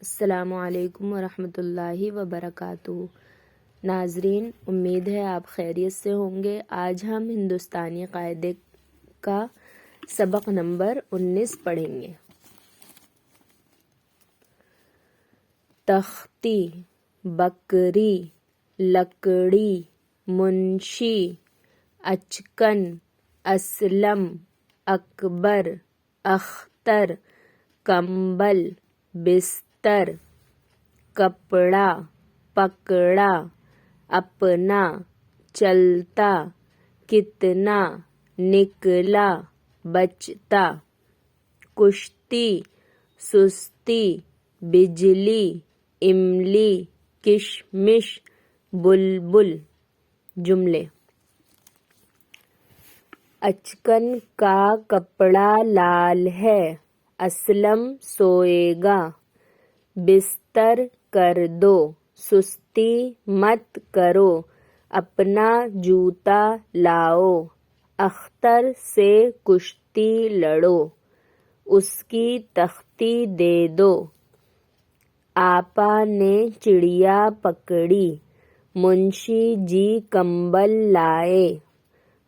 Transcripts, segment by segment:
السلام علیکم ورحمۃ اللہ وبرکاتہ۔ ناظرین، امید ہے آپ خیریت سے ہوں گے۔ آج ہم ہندوستانی قاعدے کا سبق نمبر 19 پڑھیں گے۔ تختی، بکری، لکڑی، منشی، اچکن، اسلم، اکبر، اختر، کمبل، بستر، کپڑا، پکڑا، اپنا، چلتا، کتنا، نکلا، بچتا، کشتی، سستی، بجلی، املی، کشمش، بلبل۔ جملے: اچکن کا کپڑا لال ہے، اسلم سوئے گا۔ بستر کر دو، سستی مت کرو، اپنا جوتا لاؤ۔ اختر سے کشتی لڑو، اس کی تختی دے دو۔ آپا نے چڑیا پکڑی، منشی جی کمبل لائے۔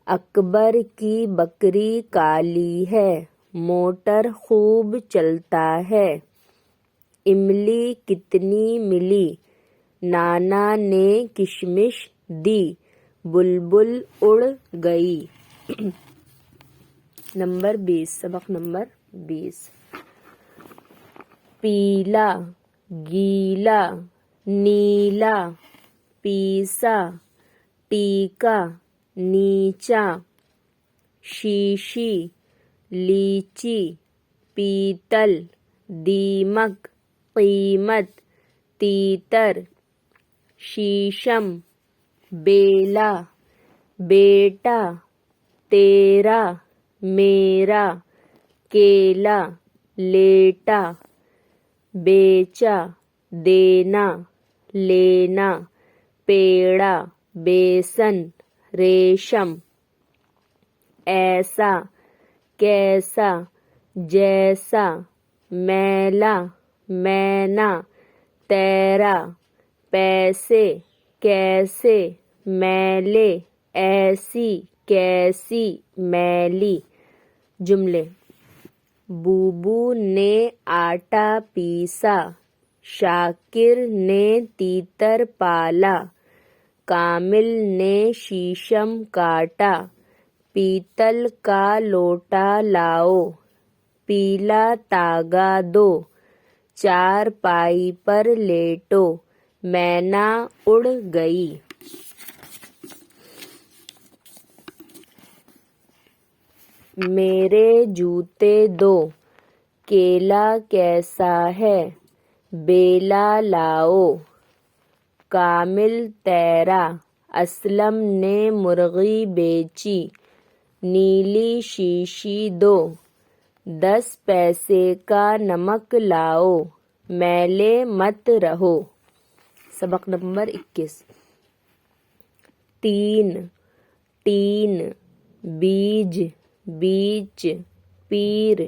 اکبر کی بکری کالی ہے، موٹر خوب چلتا ہے۔ املی کتنی ملی، نانا نے کشمش دی، بلبل اڑ گئی۔ سبق نمبر 20۔ پیلا، گیلا، نیلا، پیسا، ٹیکا، نیچا، شیشی، لیچی، پیتل، دیمک، قیمت، تیتر، شیشم، بیلا، بیٹا، تیرا، میرا، کیلا، لیٹا، بیچا، دینا، لینا، پیڑا، بیسن، ریشم۔ ایسا، کیسا، جیسا، میلا، مینا، تیرا، پیسے، کیسے، میلے، ایسی، کیسی، میلی۔ جملے: بوبو نے آٹا پیسا، شاکر نے تیتر پالا، کامل نے شیشم کاٹا۔ پیتل کا لوٹا لاؤ، پیلا تاگا دو، چارپائی پر لیٹو، مینا اڑ گئی۔ میرے جوتے دو، کیلا کیسا ہے، بیلا لاؤ۔ کامل تیرا، اسلم نے مرغی بیچی، نیلی شیشی دو، 10 پیسے کا نمک لاؤ، میلے مت رہو۔ سبق نمبر 21۔ تین، تین، بیج، بیچ، پیر،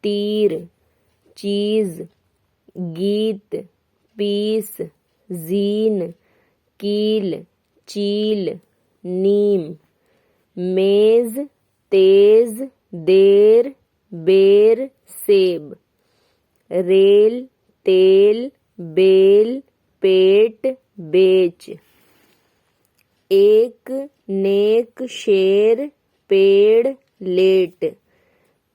تیر، چیز، گیت، پیس، زین، کیل، چیل، نیم۔ میز، تیز، دیر، بیر، سیب۔ ریل، تیل، بیل، پیٹ، بیچ۔ ایک نیک شیر، پیڑ، لیٹ۔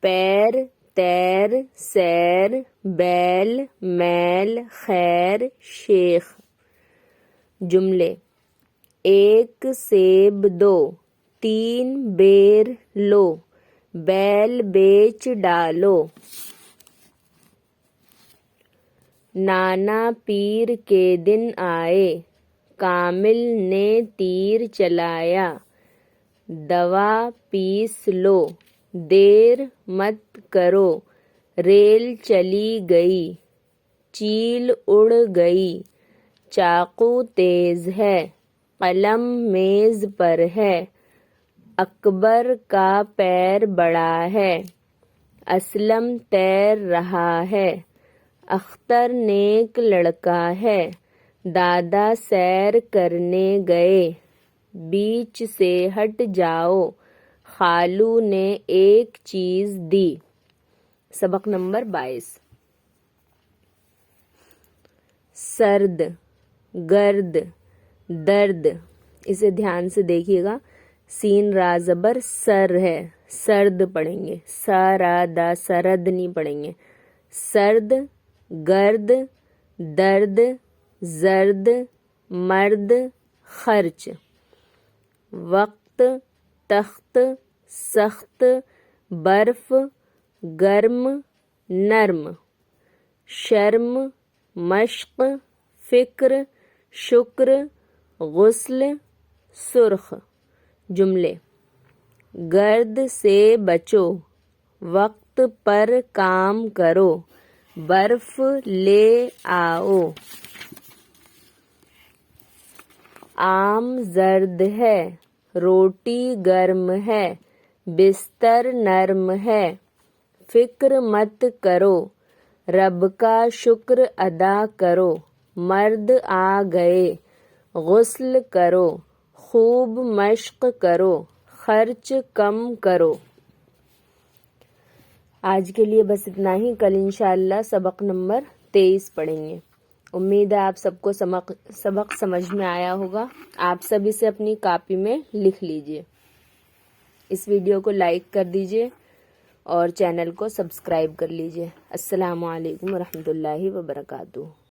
پیر، تیر، سیر، بیل، میل، خیر، شیخ۔ جملے: ایک سیب دو، 3 بیر لو، بیل بیچ ڈالو۔ نانا پیر کے دن آئے، کامل نے تیر چلایا۔ دوا پیس لو، دیر مت کرو، ریل چلی گئی، چیل اڑ گئی۔ چاقو تیز ہے، قلم میز پر ہے۔ اکبر کا پیر بڑا ہے، اسلم تیر رہا ہے۔ اختر نیک لڑکا ہے، دادا سیر کرنے گئے، بیچ سے ہٹ جاؤ، خالو نے ایک چیز دی۔ سبق نمبر 22۔ سرد، گرد، درد، اسے دھیان سے دیکھیے گا، سین را زبر سر ہے، سرد پڑھیں گے، سارا سرد نہیں پڑھیں گے۔ سرد، گرد، درد، زرد، مرد، خرچ، وقت، تخت، سخت، برف، گرم، نرم، شرم، مشق، فکر، شکر، غسل، سرخ۔ جملے: گرد سے بچو، وقت پر کام کرو، برف لے آؤ۔ آم زرد ہے، روٹی گرم ہے، بستر نرم ہے۔ فکر مت کرو، رب کا شکر ادا کرو، مرد آ گئے، غسل کرو، خوب مشق کرو، خرچ کم کرو۔ آج کے لیے بس اتنا ہی، کل انشاءاللہ سبق نمبر 23 پڑھیں گے۔ امید ہے آپ سب کو سبق سمجھ میں آیا ہوگا۔ آپ سب اسے اپنی کاپی میں لکھ لیجئے۔ اس ویڈیو کو لائک کر دیجئے اور چینل کو سبسکرائب کر لیجئے۔ السلام علیکم ورحمۃ اللہ وبرکاتہ۔